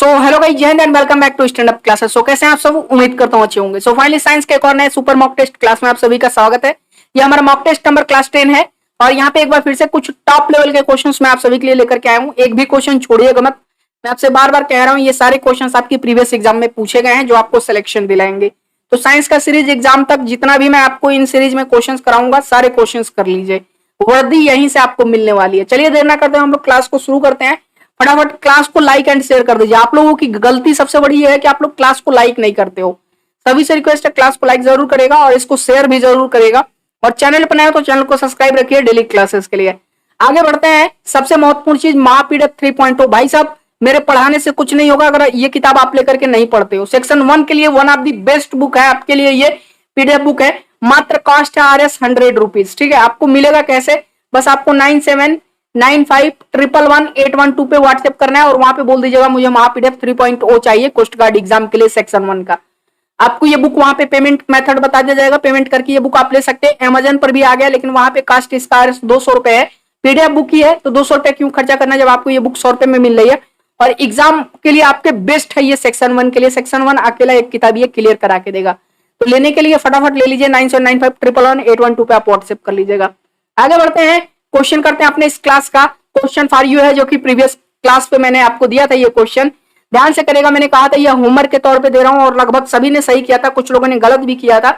So hello guys, Jai Hind and welcome back to stand up classes. So कैसे हैं आप सब? उम्मीद करता हूं अच्छे होंगे। सो फाइनली साइंस के एक और नए सुपर मॉक टेस्ट क्लास में आप सभी का स्वागत है। ये हमारा मॉक टेस्ट नंबर क्लास 10 है और यहाँ पे एक बार फिर से कुछ टॉप लेवल के क्वेश्चंस मैं आप सभी के लिए लेकर के आया हूँ। एक भी क्वेश्चन छोड़िएगा मत, मैं आपसे बार बार कह रहा हूँ। ये सारे क्वेश्चन आपकी प्रीवियस एग्जाम में पूछे गए हैं जो आपको सिलेक्शन दिलाएंगे। तो साइंस का सीरीज एग्जाम तक जितना भी मैं आपको इन सीरीज में क्वेश्चन कराऊंगा, सारे क्वेश्चन कर लीजिए, वर्दी यहीं से आपको मिलने वाली है। चलिए देर ना करते हैं, हम लोग क्लास को शुरू करते हैं। फटाफट क्लास को लाइक एंड शेयर कर दीजिए। आप लोगों की गलती सबसे बड़ी ये है कि आप लोग क्लास को लाइक नहीं करते हो। सभी से रिक्वेस्ट है, क्लास को लाइक जरूर करेगा और इसको शेयर भी जरूर करेगा। और चैनल पर नए हो तो चैनल को सब्सक्राइब रखिए डेली क्लासेस के लिए। आगे बढ़ते हैं। सबसे महत्वपूर्ण चीज महापीडीएफ 3.0। भाई साहब, मेरे पढ़ाने से कुछ नहीं होगा अगर ये किताब आप लेकर के नहीं पढ़ते हो। सेक्शन 1 के लिए one of the best book है आपके लिए, ये पीडीएफ बुक है। मात्र कॉस्ट है RS 100 रुपीज। ठीक है, आपको मिलेगा कैसे? बस आपको 9795111812 पे व्हाट्सएप करना है और वहां पे बोल दीजिएगा मुझे महापीडीएफ 3.0 चाहिए कोस्ट गार्ड एग्जाम के लिए सेक्शन 1 का। आपको ये बुक वहां पे पेमेंट मेथड बता दिया जाएगा, पेमेंट करके ये बुक आप ले सकते हैं। अमेजन पर भी आ गया, लेकिन वहां पे कास्ट इसका 200 रुपए है। पीडीएफ बुक ही है तो 200 रुपए क्यों खर्चा करना जब आपको ये बुक 100 रुपए में मिल रही है। और एग्जाम के लिए आपके बेस्ट है ये सेक्शन 1 के लिए। सेक्शन 1 अकेला एक किताब ये क्लियर करा के देगा। तो लेने के लिए फटाफट ले लीजिए, 9795111812 पे आप व्हाट्सएप कर लीजिएगा। आगे बढ़ते हैं, क्वेश्चन करते हैं अपने इस क्लास का। क्वेश्चन फॉर यू है जो कि प्रीवियस क्लास पे मैंने आपको दिया था। ये क्वेश्चन ध्यान से करेगा, मैंने कहा था ये होमवर्क के तौर पे दे रहा हूं और लगभग सभी ने सही किया था, कुछ लोगों ने गलत भी किया था।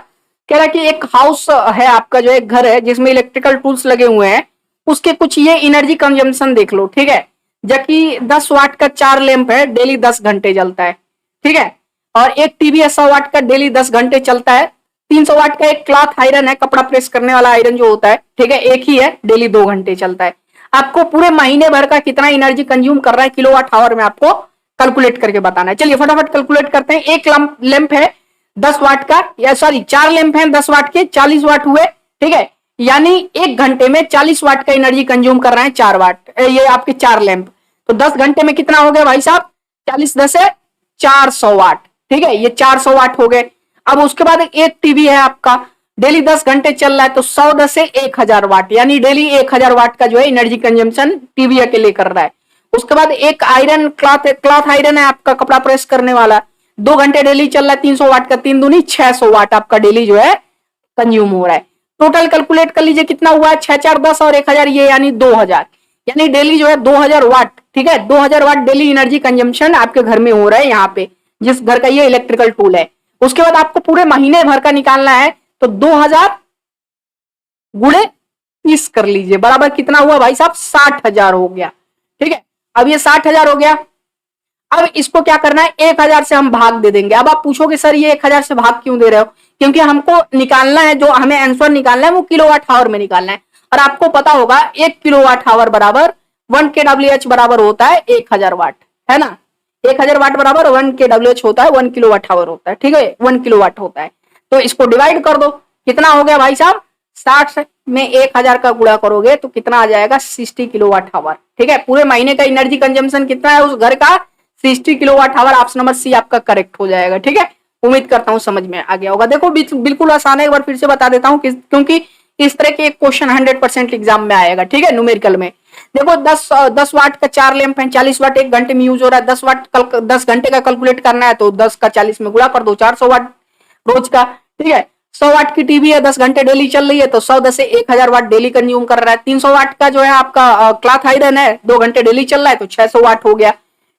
कह रहा कि एक हाउस है आपका, जो एक घर है जिसमें इलेक्ट्रिकल टूल्स लगे हुए हैं, उसके कुछ ये एनर्जी कंजम्पशन देख लो। ठीक है, जबकि 10 वाट का 4 लैंप है, डेली 10 घंटे जलता है। ठीक है, और एक टीवी है 100 वाट का, डेली 10 घंटे चलता है। 300 वाट का एक क्लॉथ आयरन है, कपड़ा प्रेस करने वाला आयरन जो होता है, ठीक है, एक ही है, डेली 2 घंटे चलता है। आपको पूरे महीने भर का कितना एनर्जी कंज्यूम कर रहा है किलोवाट आवर में आपको कैलकुलेट करके बताना है। चलिए फटाफट कैलकुलेट करते हैं। एक लैंप है 10 वाट का, या सॉरी 4 लैंप है 10 वाट के, 40 वाट हुए। ठीक है, यानी एक घंटे में 40 वाट का एनर्जी कंज्यूम कर रहे हैं 4 वाट, ये आपके 4 लैंप। तो 10 घंटे में कितना हो गया भाई साहब? 40 10 है 400 वाट। ठीक है, ये 400 वाट हो गए। अब उसके बाद एक टीवी है आपका, डेली 10 घंटे चल रहा है, तो 100 10 से 1000 वाट, यानी डेली 1000 वाट का जो है एनर्जी कंजम्पशन टीवी अकेले कर रहा है। उसके बाद एक आयरन क्लॉथ आयरन है आपका, कपड़ा प्रेस करने वाला, 2 घंटे डेली चल रहा है, 300 वाट का, 3 दूनी 600 वाट आपका डेली जो है कंज्यूम हो रहा है। टोटल कैलकुलेट कर लीजिए कितना हुआ है, 6 4 10 और 1000, ये यानी 2000, यानी डेली जो है 2000 वाट। ठीक है, 2000 वाट डेली एनर्जी कंजम्पशन आपके घर में हो रहा है, यहाँ पे जिस घर का ये इलेक्ट्रिकल टूल है। उसके बाद आपको पूरे महीने भर का निकालना है, तो 2000 गुणे 30 कर लीजिए, बराबर कितना हुआ भाई साहब? 60,000 हो गया। ठीक है, अब ये 60,000 हो गया। अब इसको क्या करना है, 1000 से हम भाग दे देंगे। अब आप पूछोगे सर ये 1000 से भाग क्यों दे रहे हो? क्योंकि हमको निकालना है, जो हमें आंसर निकालना है वो किलोवाट आवर में निकालना है। और आपको पता होगा 1 किलोवाट आवर बराबर 1 kWh बराबर होता है 1000 वाट, है ना। 1000 वाट बराबर 1 kWh होता है, 1 किलोवाट आवर होता है। ठीक है, 1 किलोवाट होता है। तो इसको डिवाइड कर दो, कितना हो गया भाई साहब? 60 में 1000 का गुणा करोगे तो कितना आ जाएगा? 60 किलोवाट आवर। ठीक है, पूरे महीने का एनर्जी कंजम्पशन कितना है उस घर का? 60 kilowatt hour. Option number C आपका करेक्ट हो जाएगा। ठीक है, उम्मीद करता हूं समझ में आ गया होगा। देखो बिल्कुल आसान है, एक बार फिर से बता देता हूं क्योंकि इस तरह के क्वेश्चन 100% एग्जाम में आएगा। ठीक है, न्यूमेरिकल में देखो 10 वाट का 4 लैंप है, 40 वाट एक घंटे में यूज हो रहा है। 10 वाट 10 घंटे का कैलकुलेट करना है तो 10 का 40 में गुणा कर दो, 400 वाट रोज का। ठीक है, 100 वाट की टीवी है, 10 घंटे डेली चल रही है, तो 100 10 से 1000 वाट डेली कंज्यूम कर रहा है। 300 वाट का जो है आपका क्लॉथ आयरन है, 2 घंटे डेली चल रहा है, तो 600 वाट हो गया।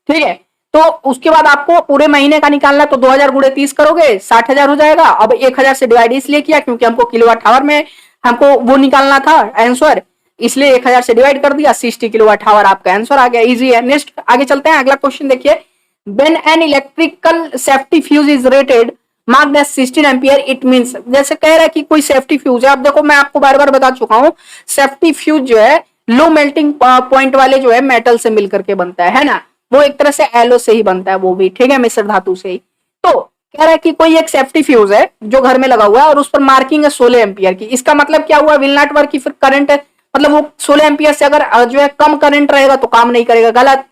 ठीक है, तो उसके बाद आपको पूरे महीने का निकालना है, तो 2000 गुणे 30 करोगे 60,000 हो जाएगा। अब 1000 से डिवाइड इसलिए किया क्योंकि हमको किलोवाट आवर में हमको वो निकालना था आंसर, इसलिए 1000 से डिवाइड कर दिया, 60 किलोवाट आवर आपका आंसर आ गया। इजी है। नेक्स्ट आगे चलते हैं, अगला क्वेश्चन देखिए। When an electrical safety fuse is rated marked as 16 ampere it means, जैसे कह रहा है कि कोई सेफ्टी फ्यूज है। अब देखो मैं आपको बार बार बता चुका हूं, सेफ्टी फ्यूज जो है लो मेल्टिंग पॉइंट वाले जो है मेटल से मिलकर के बनता है ना, वो एक तरह से एलो से ही बनता है वो भी। ठीक है, मिश्र धातु से ही। तो कह रहा है कि कोई एक सेफ्टी फ्यूज है जो घर में लगा हुआ है और उस पर मार्किंग है 16 एम्पियर की। इसका मतलब क्या हुआ? Will not work. फिर करंट है, मतलब वो 16 एम्पियर से अगर जो है कम करंट रहेगा तो काम नहीं करेगा, गलत।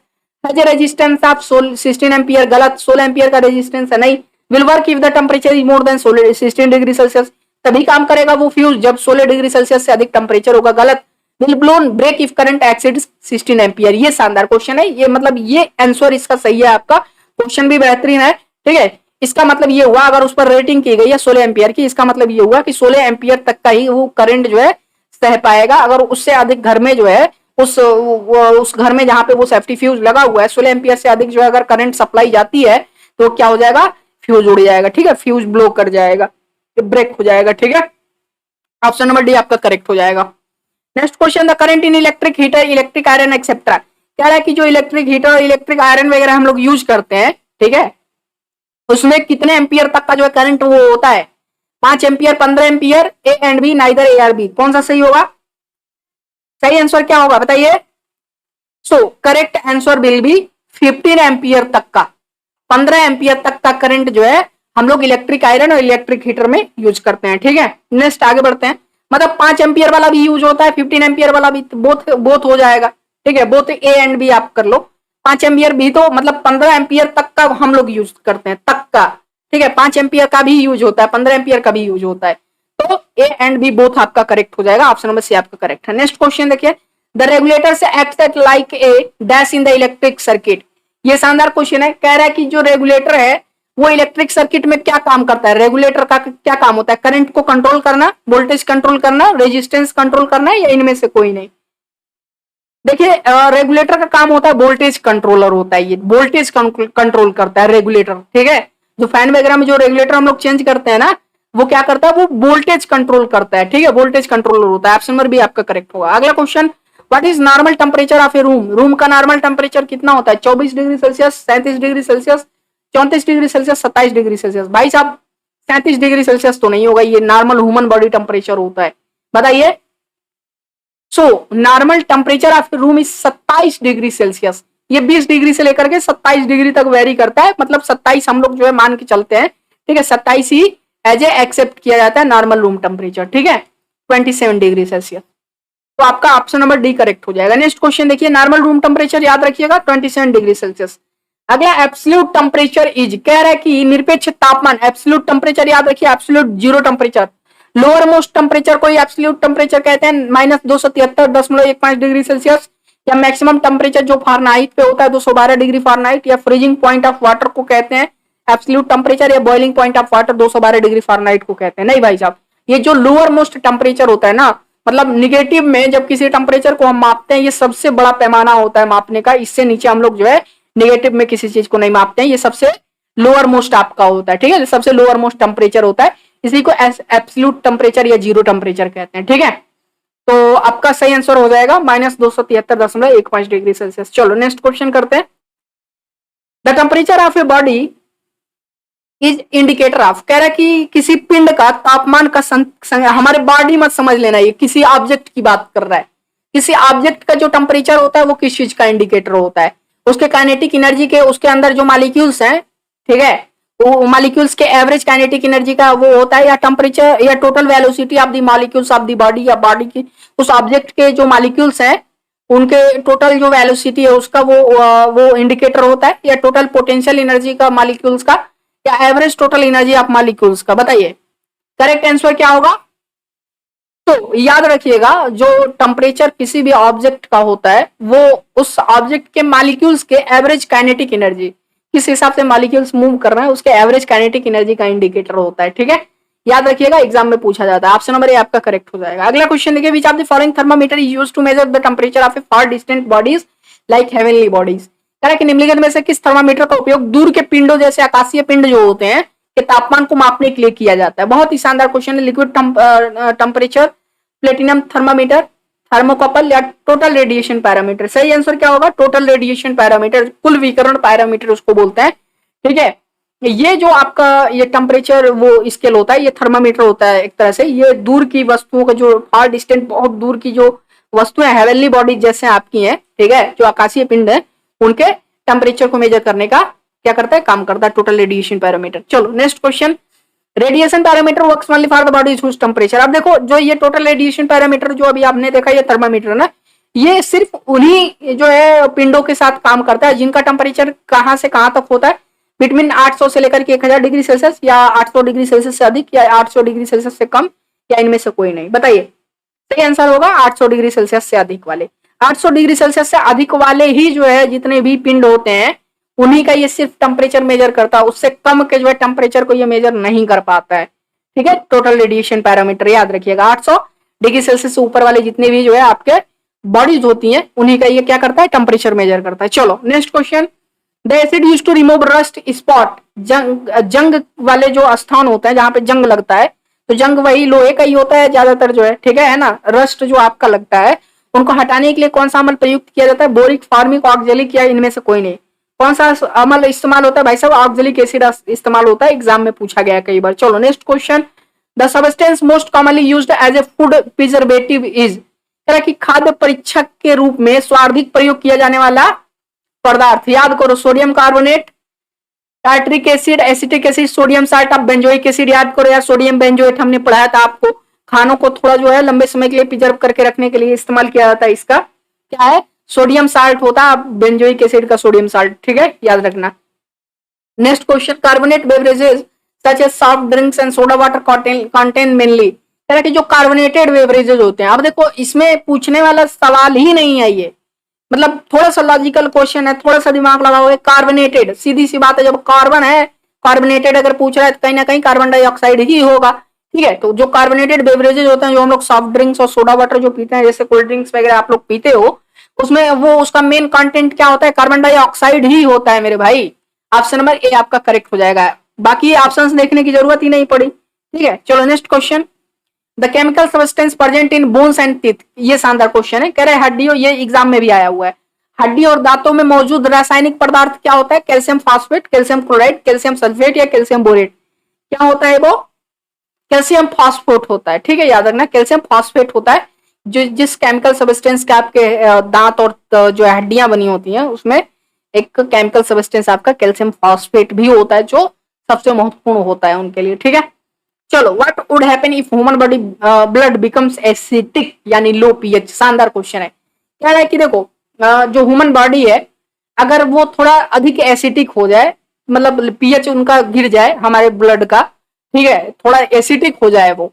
रेजिस्टेंस ऑफ 16 एम्पियर, गलत। 16 एम्पियर का रेजिस्टेंस है, नहीं। Will work if the temperature is more than 16 degree Celsius, तभी काम करेगा वो फ्यूज जब 16 डिग्री सेल्सियस से अधिक टेम्परेचर होगा, गलत। Will blown break if current exceeds 16 ampere. ये शानदार क्वेश्चन है, ये मतलब ये आंसर इसका सही है आपका क्वेश्चन भी बेहतरीन है, ठीक है। इसका मतलब ये हुआ, अगर उस पर रेटिंग की गई है 16 एम्पियर की, इसका मतलब ये हुआ कि 16 एम्पियर तक का ही वो करंट जो है सह पाएगा। अगर उससे अधिक घर में जो है उस घर में जहां पे वो सेफ्टी फ्यूज लगा हुआ है, 16 एम्पियर से अधिक जो है अगर करंट सप्लाई जाती है तो क्या हो जाएगा, फ्यूज उड़ जाएगा, ठीक है, फ्यूज ब्लो कर जाएगा, ब्रेक हो जाएगा, ठीक है। ऑप्शन नंबर डी आपका करेक्ट हो जाएगा। Next question, the current in electric heater, electric iron etcetera. कह रहा है कि जो इलेक्ट्रिक हीटर और इलेक्ट्रिक आयरन वगैरह हम लोग यूज करते हैं, ठीक है, उसमें कितने एम्पियर तक का जो है करंट वो होता है, 5 ampere, 15 ampere, A and B, neither A or B. कौन सा सही होगा, सही आंसर क्या होगा बताइए। So correct answer will be 15 ampere तक का, 15 एम्पियर तक का करंट जो है हम लोग इलेक्ट्रिक आयरन और इलेक्ट्रिक हीटर में यूज करते हैं, ठीक है। नेक्स्ट आगे बढ़ते हैं, मतलब 5 एम्पियर वाला भी यूज होता है, 15 एम्पियर वाला भी, बोथ बोथ हो जाएगा, ठीक है, बोथ ए एंड बी आप कर लो। 5 एम्पियर भी तो मतलब 15 एम्पियर तक का हम लोग यूज करते हैं, तक का, ठीक है। 5 एम्पियर का भी यूज होता है, 15 एम्पियर का भी यूज होता है, तो ए एंड बी बोथ आपका करेक्ट हो जाएगा। ऑप्शन नंबर सी आपका करेक्ट है। नेक्स्ट क्वेश्चन देखिए, द रेगुलेटर से act like a dash in the electric circuit. ये शानदार क्वेश्चन है, कह रहा है कि जो रेगुलेटर है वो इलेक्ट्रिक सर्किट में क्या काम करता है, रेगुलेटर का क्या काम होता है, करंट को कंट्रोल करना, वोल्टेज कंट्रोल करना, रेजिस्टेंस कंट्रोल करना, या इनमें से कोई नहीं। देखिए रेगुलेटर का काम होता है वोल्टेज कंट्रोलर होता है, ये वोल्टेज कंट्रोल करता है रेगुलेटर, ठीक है। जो फैन वगैरह में जो रेगुलेटर हम लोग चेंज करते हैं ना, वो क्या करता है, वो वोल्टेज कंट्रोल करता है, ठीक है, वोल्टेज कंट्रोलर होता है। ऑप्शन नंबर बी आपका करेक्ट होगा। अगला question, what is normal temperature of A room. Room का नॉर्मल टेम्परेचर कितना होता है, 24 degree Celsius, 37 degree Celsius, 34 degree Celsius, 27 degree Celsius. भाई साहब 37 डिग्री सेल्सियस तो नहीं होगा, ये नॉर्मल ह्यूमन बॉडी टेम्परेचर होता है, बताइए। So normal temperature of room is 27 degree Celsius. ये 20 डिग्री से लेकर के 27 डिग्री तक वेरी करता है, मतलब 27 हम लोग जो है मान के चलते हैं, ठीक है, 27 ही एज ए एक्सेप्ट किया जाता है नॉर्मल रूम टेम्परेचर, ठीक है, 27 डिग्री सेल्सियस। तो आपका ऑप्शन नंबर डी करेक्ट हो जाएगा। नेक्स्ट क्वेश्चन देखिए, नॉर्मल रूम टेम्परेचर याद रखिएगा 27 डिग्री सेल्सियस। अगला एब्सोल्यूट टेम्परेचर इज, कह रहा है कि निरपेक्ष तापमान, एब्सोल्यूट टेम्परेचर याद रखिए, absolute zero temperature. Lower most temperature को एब्सोल्यूट टेम्परेचर कहते हैं, -273.15 डिग्री सेल्सियस, या मैक्सिमम टेम्परेचर जो फारेनहाइट पे होता है 212 डिग्री फारेनहाइट, या फ्रीजिंग पॉइंट ऑफ वाटर को कहते हैं एब्सोल्यूट टेम्परेचर, या boiling point of water 212 degree Fahrenheit को कहते हैं। नहीं भाई साहब, ये जो लोअर मोस्ट टेम्परेचर होता है ना, मतलब निगेटिव में जब किसी टेम्परेचर को हम मापते हैं, ये सबसे बड़ा पैमाना होता है मापने का, इससे नीचे हम लोग जो है निगेटिव में किसी चीज को नहीं मापते हैं, ये सबसे लोअर मोस्ट आपका होता है, ठीक है, सबसे लोअर मोस्ट टेम्परेचर होता है, इसी को एब्सोल्यूट टेम्परेचर या जीरो टेम्परेचर कहते हैं, ठीक है। तो आपका सही आंसर हो जाएगा -273.15 डिग्री सेल्सियस। चलो नेक्स्ट क्वेश्चन करते हैं, the temperature of a body is indicator of, कह रहा है कि किसी पिंड का तापमान का हमारे बॉडी मत समझ लेना, ये किसी ऑब्जेक्ट की बात कर रहा है, किसी ऑब्जेक्ट का जो टेम्परेचर होता है वो किस चीज का इंडिकेटर होता है, उसके काइनेटिक एनर्जी के, उसके अंदर जो मॉलिक्यूल्स हैं, ठीक है, वो मॉलिक्यूल्स के एवरेज काइनेटिक एनर्जी का वो होता है, या टेम्परेचर या total velocity of the molecules of the body, या बॉडी की उस ऑब्जेक्ट के जो मॉलिक्यूल्स हैं उनके टोटल जो वेलोसिटी है उसका वो इंडिकेटर होता है, या टोटल पोटेंशियल एनर्जी का मॉलिक्यूल्स का, या average total energy of molecules का, बताइए करेक्ट आंसर क्या होगा। तो याद रखिएगा जो टेम्परेचर किसी भी ऑब्जेक्ट का होता है वो उस ऑब्जेक्ट के मॉलिक्यूल्स के एवरेज काइनेटिक एनर्जी, किस हिसाब से मॉलिक्यूल्स मूव कर रहे हैं उसके एवरेज काइनेटिक एनर्जी का इंडिकेटर होता है, ठीक है, याद रखिएगा, एग्जाम में पूछा जाता है। ऑप्शन नंबर ए आपका करेक्ट हो जाएगा। अगला क्वेश्चन देखिए, which of the following thermometer is used to measure the temperature of a far distant bodies like heavenly bodies. कह रहा है कि निम्नलिखित में से किस थर्मामीटर का उपयोग दूर के पिंडों जैसे आकाशीय पिंड जो होते हैं के तापमान को मापने के लिए किया जाता है। बहुत ही शानदार क्वेश्चन है। Liquid temperature, platinum thermometer, thermocouple, या टोटल रेडिएशन पैरामीटर। सही आंसर क्या होगा, टोटल रेडिएशन पैरामीटर, कुल विकिरण पैरामीटर उसको बोलते हैं, ठीक है। ये जो आपका ये टेम्परेचर वो स्केल होता है, ये थर्मामीटर होता है एक तरह से, ये दूर की वस्तुओं का जो फार डिस्टेंट बहुत दूर की जो वस्तुएं हेवनली बॉडी जैसे आपकी हैं, ठीक है, जो आकाशीय पिंड है उनके टेम्परेचर को मेजर करने का क्या करता है, काम करता है टोटल रेडिएशन पैरामीटर। चलो next question, radiation parameter works only for the body whose temperature. अब देखो जो ये टोटल रेडिएशन पैरामीटर जो अभी आपने देखा ये थर्मामीटर ना, ये सिर्फ उन्हीं जो है पिंडों के साथ काम करता है जिनका टेम्परेचर कहां से कहां तक होता है, बिटवीन 800 से लेकर के 1000 डिग्री सेल्सियस, या 800 डिग्री सेल्सियस से अधिक, या 800 डिग्री सेल्सियस से कम, या इनमें से कोई नहीं। बताइए सही आंसर होगा 800 डिग्री सेल्सियस से अधिक वाले। 800 डिग्री सेल्सियस से अधिक वाले ही जो है जितने भी पिंड होते हैं उन्हीं का ये सिर्फ टेम्परेचर मेजर करता है, उससे कम के जो है टेम्परेचर को ये मेजर नहीं कर पाता है। ठीक है, टोटल रेडिएशन पैरामीटर याद रखिएगा। 800 डिग्री सेल्सियस से ऊपर वाले जितने भी जो है आपके बॉडीज होती हैं उन्हीं का ये क्या करता है, टेम्परेचर मेजर करता है। चलो next question, the acid use to remove rust spot, जंग वाले जो स्थान होते हैं जहां पे जंग लगता है, तो जंग वही लोहे का ही होता है ज्यादातर जो है, ठीक है ना। रस्ट जो आपका लगता है उनको हटाने के लिए कौन सा अमल प्रयुक्त किया जाता है, बोरिक, फार्मिक, ऑक्जेलिक या इनमें से कोई नहीं। कौन सा अमल इस्तेमाल होता है भाई साहब, ऑक्जेलिक एसिड इस्तेमाल होता है, एग्जाम में पूछा गया कई बार। चलो next question, the substance most commonly used as a food preservative is, तरह की खाद्य परीक्षक के रूप में स्वार्थिक प्रयोग किया जाने वाला पदार्थ, याद करो, sodium carbonate, tartaric acid, acetic acid, sodium salt, आप बेंजोइक एसिड याद करो यार, सोडियम बेंजोएट हमने पढ़ाया था आपको। खानों को थोड़ा जो है लंबे समय के लिए प्रिजर्व करके रखने के लिए इस्तेमाल किया जाता है, इसका क्या है, सोडियम साल्ट होता है, बेंजोइक एसिड का सोडियम साल्ट, ठीक है, याद रखना। Next question, carbonate beverages such as soft drinks and soda water contain mainly, तरह के जो कार्बोनेटेड बेवरेजेस होते हैं। अब देखो इसमें पूछने वाला सवाल ही नहीं है ये, मतलब थोड़ा सा लॉजिकल क्वेश्चन है, थोड़ा सा दिमाग लगाओगे। कार्बोनेटेड, सीधी सी बात है, जब कार्बन है, कार्बोनेटेड अगर पूछ रहा है तो कहीं ना कहीं कार्बन डाइऑक्साइड ही होगा, ठीक है। तो जो कार्बोनेटेड बेवरेजेस होते हैं, जो हम लोग सॉफ्ट ड्रिंक्स और सोडा वाटर जो पीते हैं, जैसे कोल्ड ड्रिंक्स वगैरह आप लोग पीते हो, उसमें वो उसका मेन कंटेंट क्या होता है, कार्बन डाइऑक्साइड ही होता है मेरे भाई। ऑप्शन नंबर ए आपका करेक्ट हो जाएगा, बाकी ऑप्शंस देखने की जरूरत ही नहीं पड़ी, ठीक है। चलो next question, the chemical substance present in bones and teeth, ये शानदार क्वेश्चन है, कह रहे हड्डियों, ये एग्जाम में भी आया हुआ है, हड्डी और दांतों में मौजूद रासायनिक पदार्थ क्या होता है, calcium phosphate, calcium chloride, calcium sulphate या कैल्शियम बोरेट, क्या होता है वो, कैल्शियम फास्फेट होता है, ठीक है, याद रखना कैल्शियम फास्फेट होता है। जो जिस केमिकल सब्सटेंस के आपके दांत और जो हड्डियां बनी होती हैं उसमें एक केमिकल सब्सटेंस आपका कैल्शियम फास्फेट भी होता है, जो सबसे महत्वपूर्ण होता है उनके लिए, ठीक है। चलो, what would happen if human body blood becomes acidic यानी लो पीएच, शानदार क्वेश्चन है। कह रहा है कि देखो जो ह्यूमन बॉडी है अगर वो थोड़ा अधिक एसिडिक हो जाए, मतलब पीएच उनका गिर जाए हमारे ब्लड का, ठीक है, थोड़ा एसिडिक हो जाए वो,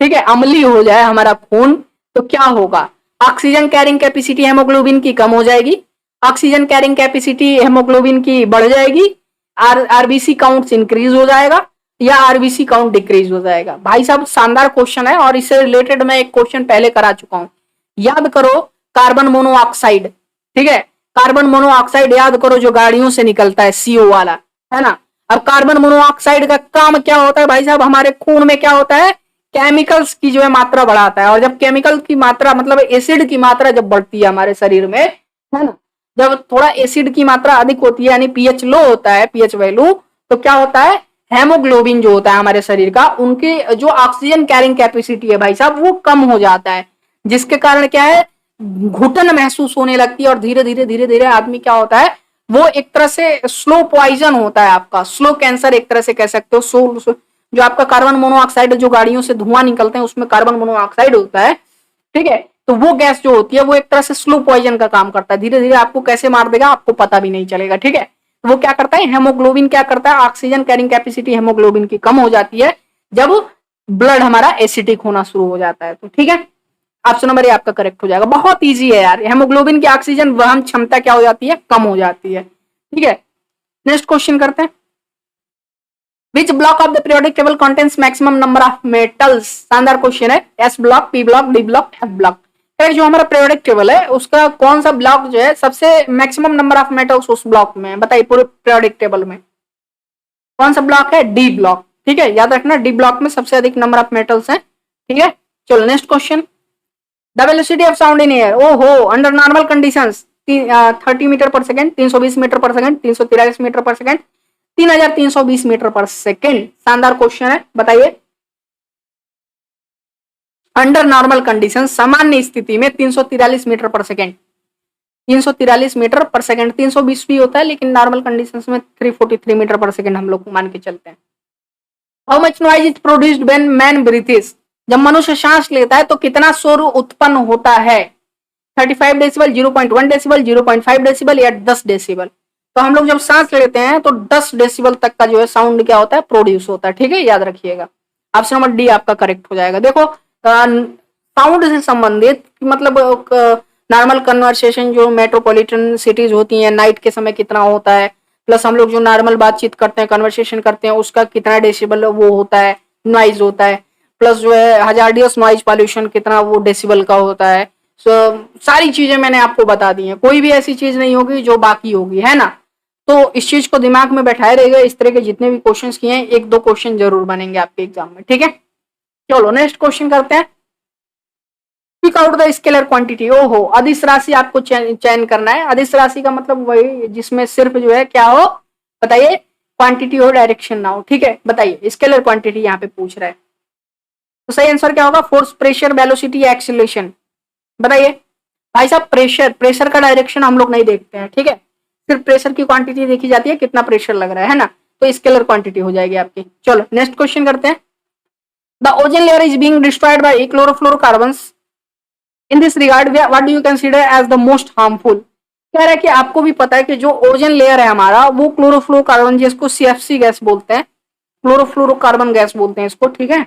ठीक है, अम्लीय हो जाए हमारा खून, तो क्या होगा, ऑक्सीजन कैरिंग कैपेसिटी हेमोग्लोबिन की कम हो जाएगी, ऑक्सीजन कैरिंग कैपेसिटी हेमोग्लोबिन की बढ़ जाएगी, आरबीसी काउंट इंक्रीज हो जाएगा या आरबीसी काउंट डिक्रीज हो जाएगा। भाई साहब शानदार क्वेश्चन है, और इससे रिलेटेड मैं एक क्वेश्चन पहले करा चुका हूं, याद करो, कार्बन मोनोऑक्साइड, ठीक है, कार्बन मोनोऑक्साइड याद करो जो गाड़ियों से निकलता है, सीओ वाला, है ना। अब कार्बन मोनोऑक्साइड का काम क्या होता है भाई साहब, हमारे खून में क्या होता है, केमिकल्स की जो है मात्रा बढ़ाता है, और जब केमिकल की मात्रा मतलब एसिड की मात्रा जब बढ़ती है हमारे शरीर में, है ना, जब थोड़ा एसिड की मात्रा अधिक होती है यानी पीएच लो होता है, पीएच वैल्यू, तो क्या होता है, हेमोग्लोबिन जो होता है हमारे शरीर का, उनकी जो ऑक्सीजन कैरिंग कैपेसिटी है भाई साहब वो कम हो जाता है, जिसके कारण क्या है, घुटन महसूस होने लगती है, और धीरे धीरे धीरे धीरे आदमी क्या होता है, वो एक तरह से स्लो पॉइजन होता है आपका, स्लो कैंसर एक तरह से कह सकते हो। जो आपका कार्बन मोनोऑक्साइड जो गाड़ियों से धुआं निकलते हैं उसमें कार्बन मोनोऑक्साइड होता है, ठीक है, तो वो गैस जो होती है वो एक तरह से स्लो पॉइजन का काम करता है, धीरे धीरे आपको कैसे मार देगा आपको पता भी नहीं चलेगा, ठीक है। तो वो क्या करता है, हेमोग्लोबिन क्या करता है, ऑक्सीजन कैरिंग कैपेसिटी हेमोग्लोबिन की कम हो जाती है जब ब्लड हमारा एसिडिक होना शुरू हो जाता है, तो ठीक है, ऑप्शन नंबर ए आपका करेक्ट हो जाएगा। बहुत इजी है यार, हेमोग्लोबिन की ऑक्सीजन वहन क्षमता क्या हो जाती है, कम हो जाती है, ठीक है। नेक्स्ट क्वेश्चन करते हैं, which block of the periodic table contains maximum number of metals, शानदार क्वेश्चन है, s block, p block, d block, f block, जो हमारा पीरियोडिक टेबल है उसका कौन सा ब्लॉक जो है सबसे मैक्सिमम नंबर ऑफ मेटल्स उस ब्लॉक में, बताइए पूरे पीरियोडिक टेबल में कौन सा ब्लॉक है, डी ब्लॉक, ठीक है, याद रखना डी ब्लॉक में सबसे अधिक नंबर ऑफ मेटल्स हैं, ठीक है। चलो next question, the velocity of sound in air, ओहो, अंडर नॉर्मल कंडीशंस 30 मीटर पर सेकंड, 320 मीटर पर सेकंड, 343 मीटर पर सेकंड, 3320 मीटर पर सेकंड, शानदार क्वेश्चन है, बताइए। अंडर नॉर्मल कंडीशन, सामान्य स्थिति में 343 मीटर पर सेकंड, 343 मीटर पर सेकंड, 320 भी होता है लेकिन नॉर्मल कंडीशंस में 343 मीटर पर सेकंड हम लोग मान के चलते हैं। How much noise is produced when man breathes, जब मनुष्य सांस लेता है तो कितना शोर उत्पन्न होता है, 35 डेसिबल, 0.1 डेसिबल, 0.5 डेसिबल या 10 डेसिबल। तो हम लोग जब सांस लेते हैं तो 10 डेसिबल तक का जो है साउंड क्या होता है, प्रोड्यूस होता है, ठीक है, याद रखिएगा। ऑप्शन नंबर डी आपका करेक्ट हो जाएगा। देखो साउंड से संबंधित मतलब नॉर्मल कन्वर्सेशन जो मेट्रोपॉलिटन सिटीज होती हैं नाइट के समय कितना होता है, प्लस हम लोग जो नॉर्मल बातचीत करते हैं, कन्वर्सेशन करते हैं, उसका कितना डेसिबल वो होता है, नॉइज होता है, प्लस जो है हजार्डियस नॉइज पॉल्यूशन कितना वो डेसिबल का होता है। सारी चीजें मैंने आपको बता दी हैं, कोई भी ऐसी चीज नहीं होगी जो बाकी होगी, है ना। तो इस चीज को दिमाग में बैठाए रहेगा, इस तरह के जितने भी क्वेश्चन किए हैं एक दो क्वेश्चन जरूर बनेंगे आपके एग्जाम में, ठीक है। चलो नेक्स्ट क्वेश्चन करते हैं। Pick out the scalar quantity. ओहो, अदिश राशि आपको चयन करना है। अदिश राशि का मतलब वही जिसमें सिर्फ जो है क्या हो, बताइए, क्वांटिटी हो, डायरेक्शन ना हो, ठीक है। बताइए स्केलर क्वांटिटी यहाँ पे पूछ रहा है, तो सही आंसर क्या होगा? Force, pressure, velocity, acceleration. बताइए भाई साहब, प्रेशर का डायरेक्शन हम लोग नहीं देखते हैं, ठीक है। सिर्फ प्रेशर की क्वांटिटी देखी जाती है, कितना प्रेशर लग रहा है ना, तो स्केलर क्वांटिटी हो जाएगी आपकी। चलो नेक्स्ट क्वेश्चन करते हैं। The ozone layer is being destroyed by chlorofluorocarbons. In this regard what do you consider as the most harmful. कह रहा है कि आपको भी पता है कि जो ओजोन लेयर है हमारा, वो क्लोरोफ्लोरोकार्बन, जिसको सीएफसी गैस बोलते हैं, क्लोरोफ्लोरोकार्बन गैस बोलते हैं इसको, ठीक है।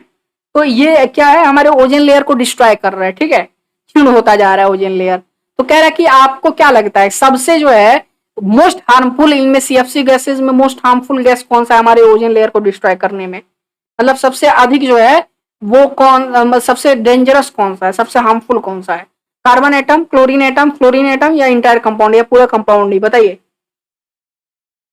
तो ये क्या है, हमारे ओजोन लेयर को डिस्ट्रॉय कर रहा है, ठीक है, क्षीण होता जा रहा है ओजोन लेयर। तो कह रहा है कि आपको क्या लगता है सबसे जो है मोस्ट हार्मफुल इनमें सीएफसी गैसेज में मोस्ट हार्मफुल गैस कौन सा है हमारे ओजोन लेयर को डिस्ट्रॉय करने में? मतलब सबसे अधिक जो है वो कौन, सबसे डेंजरस कौन सा है, सबसे हार्मफुल कौन सा है? Carbon atom, chlorine atom, fluorine atom, या इंटायर कंपाउंड, या पूरा कंपाउंड ही? बताइए।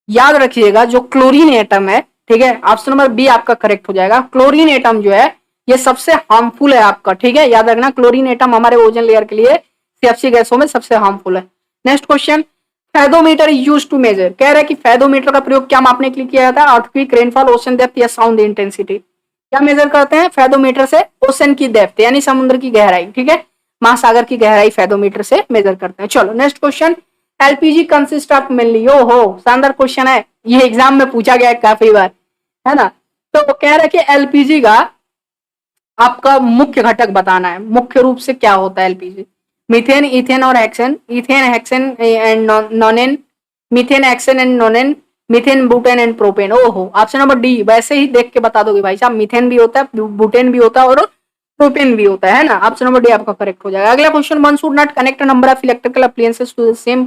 याद रखिएगा जो क्लोरीन एटम है, ठीक है, ऑप्शन नंबर बी आपका करेक्ट हो जाएगा। क्लोरीन एटम जो है ये सबसे हार्मफुल है आपका, ठीक है, याद रखना क्लोरीन एटम हमारे ओजोन लेयर के लिए सीएफसी गैसों में सबसे हार्मफुल है। Next question, fathometer use to measure. कह रहा है कि फेदोमीटर का प्रयोग क्या मापने के लिए किया जाता है? अर्थक्वेक, रेनफॉल, ओशन डेप्थ, या साउंड इंटेंसिटी। क्या मेजर करते हैं फेदोमीटर से? ओशन की डेप्थ यानी समुद्र की गहराई, ठीक है, महासागर की गहराई फेदोमीटर से मेजर करते हैं। चलो next question, LPG consist of mainly. ओ हो, शानदार क्वेश्चन है, ये एग्जाम में पूछा गया है काफी बार, है ना। तो कह रहा है कि एलपीजी का आपका मुख्य घटक बताना है, मुख्य रूप से क्या होता है एलपीजी? मीथेन, इथेन और hexane, ethane, hexane and नोनेन, methane, hexane and नोनेन, methane, butane and propane. ओहो, ऑप्शन नंबर डी। वैसे ही देख के बता दोगे भाई साहब, मीथेन भी होता है, बुटेन भी होता है और प्रोपेन भी होता है ना। ऑप्शन नंबर डी आपका करेक्ट हो जाएगा। अगला question, one should not connect number of electrical appliances to the same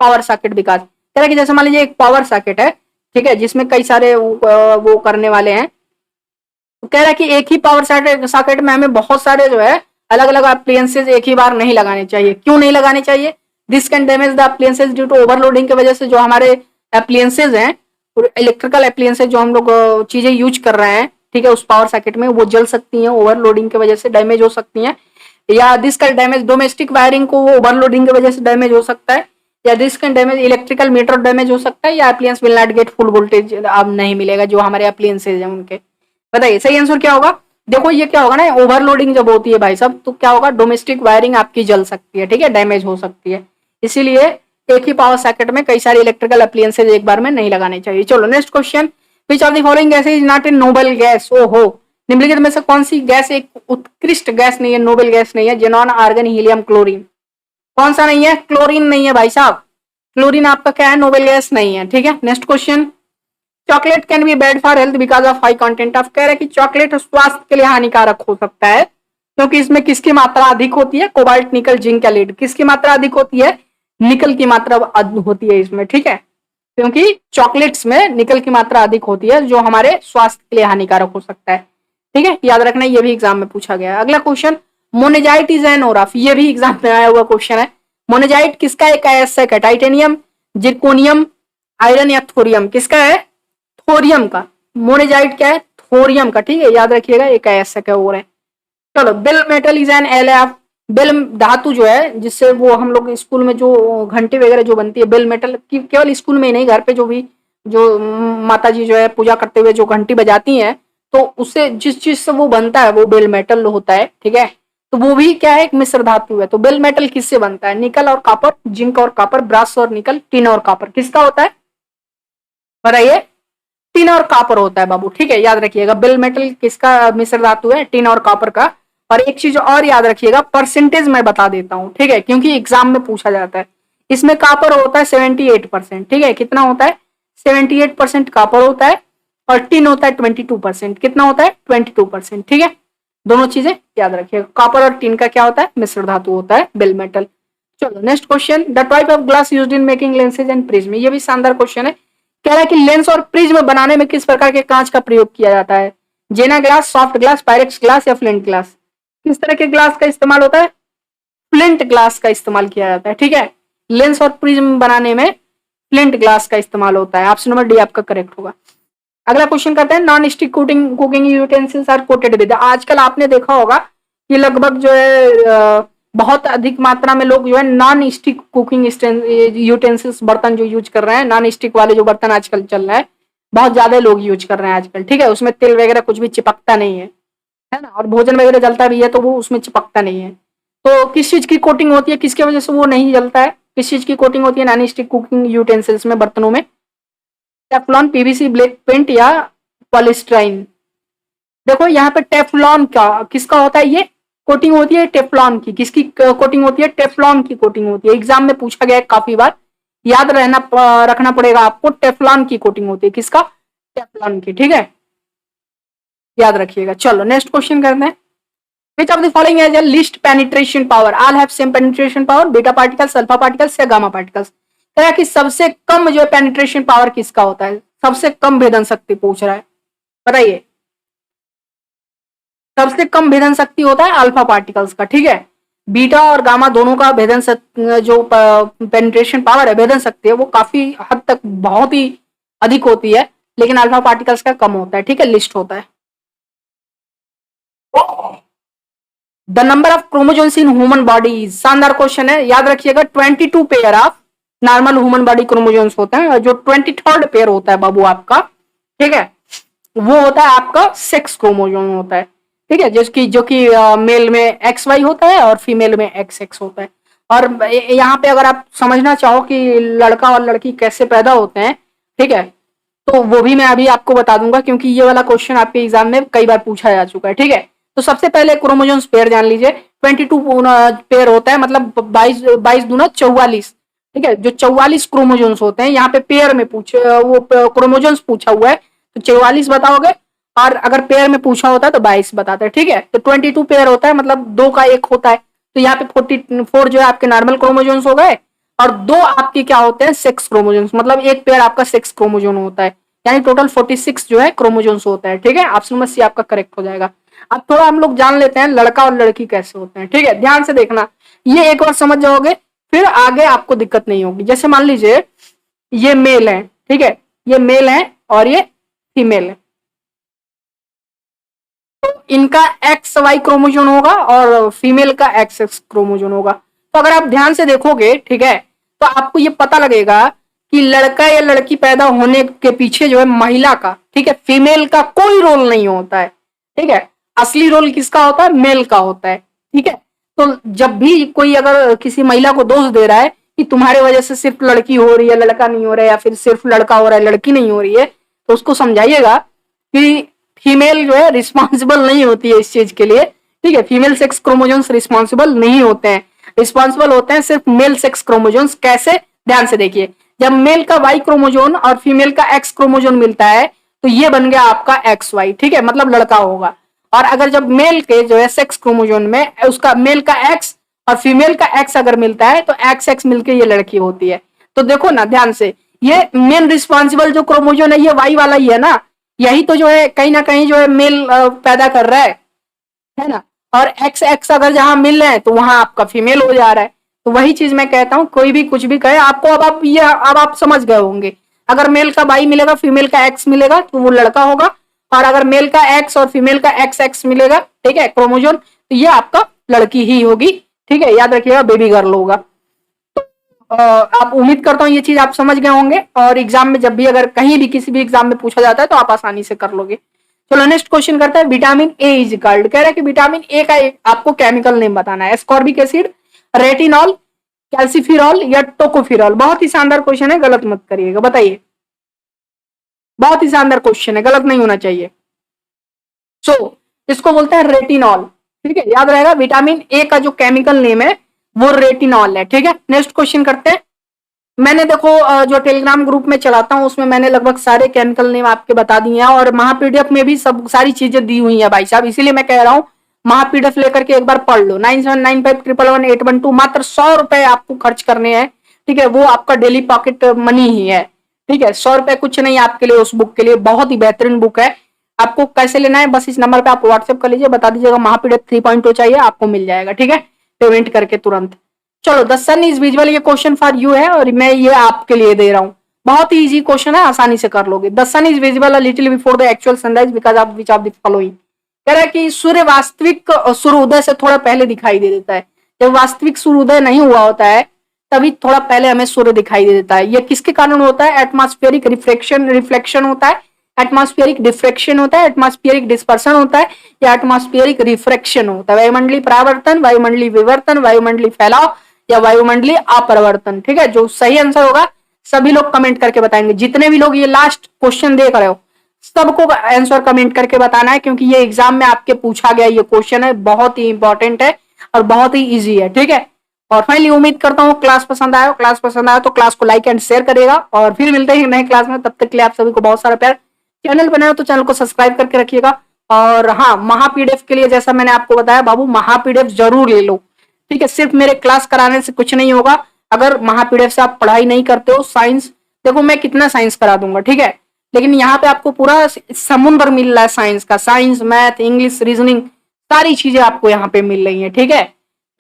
power socket because. कह रहा है कि जैसे मान लीजिए एक पावर सॉकेट है, ठीक है, जिसमें कई सारे वो करने वाले हैं। तो कह रहा है कि एक ही पावर सॉकेट में हमें बहुत सारे जो है अलग अलग अप्लायंसेस एक ही बार नहीं लगाने चाहिए। क्यों नहीं लगाने चाहिए? This can damage the appliances due to overloading की वजह से जो हमारे अप्लायंसेस हैं, इलेक्ट्रिकल अप्लायंसेस जो हम लोग चीजें यूज कर रहे हैं, ठीक है, उस पावर सॉकेट में, वो जल सकती हैं, ओवरलोडिंग की वजह से डैमेज हो सकती हैं। या this can damage domestic wiring को, वो ओवरलोडिंग की वजह से डैमेज हो सकता है। या this can damage electrical meter damage हो सकता है। या appliance will not get full voltage, अब नहीं मिलेगा जो हमारे अप्लायंसेस हैं उनके। बताइए सही आंसर क्या होगा? देखो ये क्या होगा ना, ओवरलोडिंग जब होती है भाई साहब, तो क्या होगा, डोमेस्टिक वायरिंग आपकी जल सकती है, ठीक है, डैमेज हो सकती है। इसीलिए एक ही पावर सॉकेट में कई सारे इलेक्ट्रिकल अप्लायंसेज एक बार में नहीं लगाने चाहिए। चलो next question, which of the following gas is not a noble gas. ओहो, निम्नलिखित में से कौन सी गैस एक उत्कृष्ट गैस नहीं है, नोबल गैस नहीं है? Xenon, argon, helium, chlorine. कौन सा नहीं है? क्लोरीन नहीं है भाई साहब, क्लोरीन आपका क्या है, नोबल गैस नहीं है, ठीक है। Next question, chocolate can be bad for health because of high content of. कह रहे हैं कि चॉकलेट स्वास्थ्य के लिए हानिकारक हो सकता है क्योंकि इसमें किसकी मात्रा अधिक होती है? कोबाल्ट, निकल, जिंक या लीड। किसकी मात्रा अधिक होती है? निकल की मात्रा होती है इसमें, ठीक है, क्योंकि चॉकलेट्स में निकल की मात्रा अधिक होती है जो हमारे स्वास्थ्य के लिए हानिकारक हो सकता है, ठीक है, याद रखना, ये भी एग्जाम में पूछा गया है। अगला question, monazite is an ore of. ये भी एग्जाम में आया हुआ क्वेश्चन है। मोनेजाइट किसका एक अयस्क है? टाइटेनियम, जिरकोनियम, आयरन या थोरियम? किसका है? थोरियम का। मोनेजाइट क्या है? थोरियम का, ठीक है, याद रखिएगा, एक अयस्क है और है। चलो, bill metal is an LF. Bill धातु जो है जिससे वो हम लोग स्कूल में जो घंटी वगैरह जो बनती है, बिल मेटल की, केवल स्कूल में ही नहीं, घर पे जो भी जो माता जी जो है पूजा करते हुए जो घंटी बजाती हैं, तो उससे जिस चीज से वो बनता है वो बिल मेटल होता है, ठीक है। तो वो भी क्या है? एक मिश्र धातु है। तो बिल मेटल किससे बनता है? निकल और कॉपर, जिंक और कॉपर, ब्रास और निकल, टिन और कॉपर। किसका होता है बताइए? टिन और कॉपर होता है बाबू, ठीक है, याद रखिएगा। बिल मेटल किसका मिश्र धातु है? टिन और कॉपर का। और एक चीज और याद रखिएगा, परसेंटेज मैं बता देता हूं, ठीक है, क्योंकि एग्जाम में पूछा जाता है। इसमें कॉपर होता है 78%, ठीक है, कितना होता है? 78% कॉपर होता है। और टिन होता है 22%। कितना होता है? 22%, ठीक है। दोनों चीजें याद रखिएगा, कॉपर और टिन का क्या होता है? मिश्र धातु होता है बिल मेटल। चलो next question, the type of glass used in making lenses and prism. ये भी शानदार क्वेश्चन है। कह रहा है कि लेंस और प्रिज्म बनाने में किस प्रकार के कांच का प्रयोग किया जाता है? Jena glass, soft glass, Pyrex glass या फ्लिंट ग्लास? किस तरह के ग्लास का इस्तेमाल होता है? फ्लिंट ग्लास का इस्तेमाल किया जाता है। ठीक है, लेंस और प्रिज्म बनाने में फ्लिंट ग्लास का इस्तेमाल होता है। ऑप्शन नंबर डी आपका करेक्ट होगा। अगला क्वेश्चन करते हैं, non stick cooking utensils are coated with. आजकल आपने देखा होगा कि लगभग जो है बहुत अधिक मात्रा में लोग जो है नॉन स्टिक कुकिंग यूटेंसिल्स बर्तन जो यूज कर रहे हैं, नॉन स्टिक वाले जो बर्तन आजकल चल रहा है बहुत ज्यादा लोग यूज कर रहे हैं आजकल। ठीक है, उसमें तेल वगैरह कुछ भी चिपकता नहीं है ना, और भोजन वगैरह जलता भी है तो वो उसमें चिपकता नहीं है। तो किस चीज की कोटिंग होती है, किसकी वजह से वो नहीं जलता है? किस चीज की कोटिंग होती है नॉन स्टिक कुकिंग यूटेंसिल्स में, बर्तनों में? टेफ्लॉन, पीवीसी, ब्लैक पेंट या पॉलिस्टाइन? देखो यहाँ पे टेफ्लॉन का किसका होता है, ये कोटिंग होती है टेफ्लॉन की। किसकी कोटिंग होती है? टेफ्लॉन की कोटिंग होती है। एग्जाम में पूछा गया है काफी बार, याद रखना पड़ेगा आपको। टेफ्लॉन की कोटिंग होती है, किसका? टेफ्लॉन की। ठीक है, याद रखिएगा। चलो नेक्स्ट क्वेश्चन करते हैं। विच of the following has a least penetration power? All have same penetration power, beta particles, alpha particles या गामा पार्टिकल्स? कह कि सबसे कम जो है पेनिट्रेशन पावर किसका होता है? सबसे कम भेदन शक्ति पूछ रहा है, बताइए। सबसे कम भेदन शक्ति होता है अल्फा पार्टिकल्स का। ठीक है, बीटा और गामा दोनों का भेदन जो पेनिट्रेशन पावर है, भेदन शक्ति है, वो काफी हद तक बहुत ही अधिक होती है, लेकिन अल्फा पार्टिकल्स का कम होता है। ठीक है, लिस्ट होता है। The number of chromosomes in human body, शानदार क्वेश्चन है, याद रखिएगा। 22 pair of normal human body chromosomes होते हैं, जो 23rd पेयर होता है बाबू आपका, ठीक है, वो होता है आपका सेक्स क्रोमोजोन होता है। ठीक है, जो कि मेल में एक्स वाई होता है और फीमेल में एक्स एक्स होता है। और यहाँ पे अगर आप समझना चाहो कि लड़का और लड़की कैसे पैदा होते हैं, ठीक है, तो वो भी मैं अभी आपको बता दूंगा, क्योंकि ये वाला क्वेश्चन आपके एग्जाम में कई बार पूछा जा चुका है। ठीक है, तो सबसे पहले क्रोमोजोन्स पेयर जान लीजिए। 22 पेयर होता है, मतलब 22 दूना 44। ठीक है, जो 44 क्रोमोजोन्स होते हैं, यहाँ पे पेयर में वो क्रोमोजोन्स पूछा हुआ है, तो 44 बताओगे, और अगर पेयर में पूछा होता है तो 22 बताते हैं। ठीक है, तो 22 पेयर होता है, मतलब 2 का 1 होता है, तो यहाँ पे 44 जो है आपके नॉर्मल क्रोमोजोन्स हो गए, और 2 आपके क्या होते हैं, सेक्स क्रोमोजोन्स, मतलब एक पेयर आपका सेक्स क्रोमोजोन होता है, यानी टोटल 46 जो है क्रोमोजोन्स होता है। ठीक है, ऑप्शन नंबर सी आपका करेक्ट हो जाएगा। अब थोड़ा हम लोग जान लेते हैं लड़का और लड़की कैसे होते हैं। ठीक है, ध्यान से देखना, ये एक बार समझ जाओगे फिर आगे आपको दिक्कत नहीं होगी। जैसे मान लीजिए ये मेल है, ठीक है, ये मेल है और ये फीमेल है, तो इनका एक्स वाई क्रोमोजोन होगा और फीमेल का एक्स एक्स क्रोमोजोन होगा। तो अगर आप ध्यान से देखोगे, ठीक है, तो आपको ये पता लगेगा कि लड़का या लड़की पैदा होने के पीछे जो है महिला का, ठीक है, फीमेल का कोई रोल नहीं होता है। ठीक है, असली रोल किसका होता है? मेल का होता है। ठीक है, तो जब भी कोई अगर किसी महिला को दोष दे रहा है कि तुम्हारे वजह से सिर्फ लड़की हो रही है, लड़का नहीं हो रहा है, या फिर सिर्फ लड़का हो रहा है, लड़की नहीं हो रही है, तो उसको समझाइएगा कि फीमेल जो है रिस्पॉन्सिबल नहीं होती है इस चीज के लिए। ठीक है, फीमेल सेक्स क्रोमोजोन्स रिस्पॉन्सिबल नहीं होते हैं, रिस्पॉन्सिबल होते हैं सिर्फ मेल सेक्स क्रोमोजोन्स। कैसे? ध्यान से देखिए, जब मेल का वाई क्रोमोजोन और फीमेल का एक्स क्रोमोजोन मिलता है तो ये बन गया आपका एक्स वाई। ठीक है, मतलब लड़का होगा। और अगर जब मेल के जो है सेक्स क्रोमोजोन में उसका मेल का एक्स और फीमेल का एक्स अगर मिलता है तो एक्स एक्स मिलके ये लड़की होती है। तो देखो ना ध्यान से, ये मेन रिस्पॉन्सिबल जो क्रोमोजोन है ये वाई वाला ही है ना, यही तो जो है कहीं ना कहीं जो है मेल पैदा कर रहा है ना, और एक्स एक्स अगर जहां मिल रहे हैं तो वहां आपका फीमेल हो जा रहा है। तो वही चीज मैं कहता हूं, कोई भी कुछ भी कहे आपको, अब आप समझ गए होंगे। अगर मेल का वाई मिलेगा, फीमेल का एक्स मिलेगा, तो वो लड़का होगा, और अगर मेल का एक्स और फीमेल का एक्स एक्स मिलेगा, ठीक है, क्रोमोजोन, तो ये आपका लड़की ही होगी। ठीक है, याद रखिएगा, बेबी गर्ल होगा। आप उम्मीद करता हूँ ये चीज आप समझ गए होंगे, और एग्जाम में जब भी अगर कहीं भी किसी भी एग्जाम में पूछा जाता है तो आप आसानी से कर लोगे। चलो नेक्स्ट क्वेश्चन करते हैं। विटामिन ए इज कॉल्ड, कह रहा है कि विटामिन ए का आपको केमिकल नेम बताना है। एस्कॉर्बिक एसिड, रेटिनॉल, कैल्सिफिरॉल या टोकोफिरॉल? बहुत ही शानदार क्वेश्चन है, गलत मत करिएगा, बताइए। बहुत ही शानदार क्वेश्चन है, गलत नहीं होना चाहिए। सो इसको बोलते हैं रेटिनॉल। ठीक है, याद रहेगा, विटामिन ए का जो केमिकल नेम है वो रेटिनॉल है। ठीक है, नेक्स्ट क्वेश्चन करते हैं। मैंने देखो जो टेलीग्राम ग्रुप में चलाता हूँ उसमें मैंने लगभग सारे केमिकल नेम आपके बता दिए हैं, और महापीडीएफ में भी सब सारी चीजें दी हुई हैं भाई साहब, इसीलिए मैं कह रहा हूँ महापीडीएफ लेकर के एक बार पढ़ लो। 9795111812, मात्र 100 रुपए आपको खर्च करने हैं। ठीक है, वो आपका डेली पॉकेट मनी ही है। ठीक है, 100 रुपए कुछ नहीं आपके लिए उस बुक के लिए, बहुत ही बेहतरीन बुक है। आपको कैसे लेना है, बस इस नंबर पे आप व्हाट्सएप कर लीजिए, बता दीजिएगा महापीडीएफ 3.0 चाहिए, आपको मिल जाएगा। ठीक है, पेमेंट करके तुरंत। चलो, द सन इज विजुअल, ये क्वेश्चन फॉर यू है और मैं ये आपके लिए दे रहा हूँ। बहुत ही इजी क्वेश्चन है, आसानी से कर लोगे। The sun is visible a little before the actual sunrise because of which of the following. कह रहा है कि सूर्य वास्तविक सूर्योदय से थोड़ा पहले दिखाई दे देता है। जब वास्तविक सूर्योदय नहीं हुआ होता है तभी थोड़ा पहले हमें सूर्य दिखाई दे देता है। ये किसके कारण होता है? एटमॉस्फेरिक रिफ्लेक्शन होता है, एटमॉस्फेरिक डिफ्रेक्शन होता है, एटमॉस्फेरिक डिस्पर्सन होता है, या एटमॉस्फेरिक रिफ्रेक्शन होता है। वायुमंडलीय परावर्तन, वायुमंडलीय विवर्तन, वायुमंडलीय फैलाव या वायुमंडलीय अपरिवर्तन। ठीक है, जो सही आंसर होगा सभी लोग कमेंट करके बताएंगे। जितने भी लोग ये लास्ट क्वेश्चन देख रहे हो सबको आंसर कमेंट करके बताना है, क्योंकि ये एग्जाम में आपके पूछा गया ये क्वेश्चन है, बहुत ही इंपॉर्टेंट है और बहुत ही इजी है। ठीक है, और फाइनली उम्मीद करता हूँ क्लास पसंद आया। क्लास पसंद आया तो क्लास को लाइक एंड शेयर करेगा, और फिर मिलते हैं नए क्लास में। तब तक के लिए आप सभी को बहुत सारा प्यार। चैनल बना हो तो चैनल को सब्सक्राइब करके रखिएगा। और हाँ, महापीडीएफ के लिए जैसा मैंने आपको बताया बाबू, महापीडीएफ जरूर ले लो। ठीक है, सिर्फ मेरे क्लास कराने से कुछ नहीं होगा। अगर महापीडीएफ से आप पढ़ाई नहीं करते हो, साइंस देखो मैं कितना साइंस करा दूंगा। ठीक है, लेकिन यहाँ पे आपको पूरा समुद्र मिल रहा है साइंस का। साइंस, मैथ, इंग्लिश, रीजनिंग, सारी चीजें आपको यहाँ पे मिल रही है। ठीक है,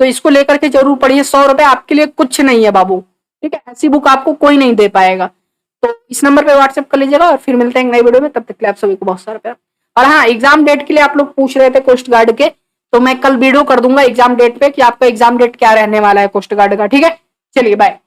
तो इसको लेकर के जरूर पढ़िए। 100 रुपए आपके लिए कुछ नहीं है बाबू। ठीक है, ऐसी बुक आपको कोई नहीं दे पाएगा। तो इस नंबर पे व्हाट्सएप कर लीजिएगा और फिर मिलते हैं नई वीडियो में। तब तक के लिए आप सभी को बहुत सारा प्यार। और हाँ, एग्जाम डेट के लिए आप लोग पूछ रहे थे कोस्ट गार्ड के, तो मैं कल वीडियो कर दूंगा एग्जाम डेट पे कि आपका एग्जाम डेट क्या रहने वाला है कोस्ट गार्ड का। ठीक है, चलिए बाय।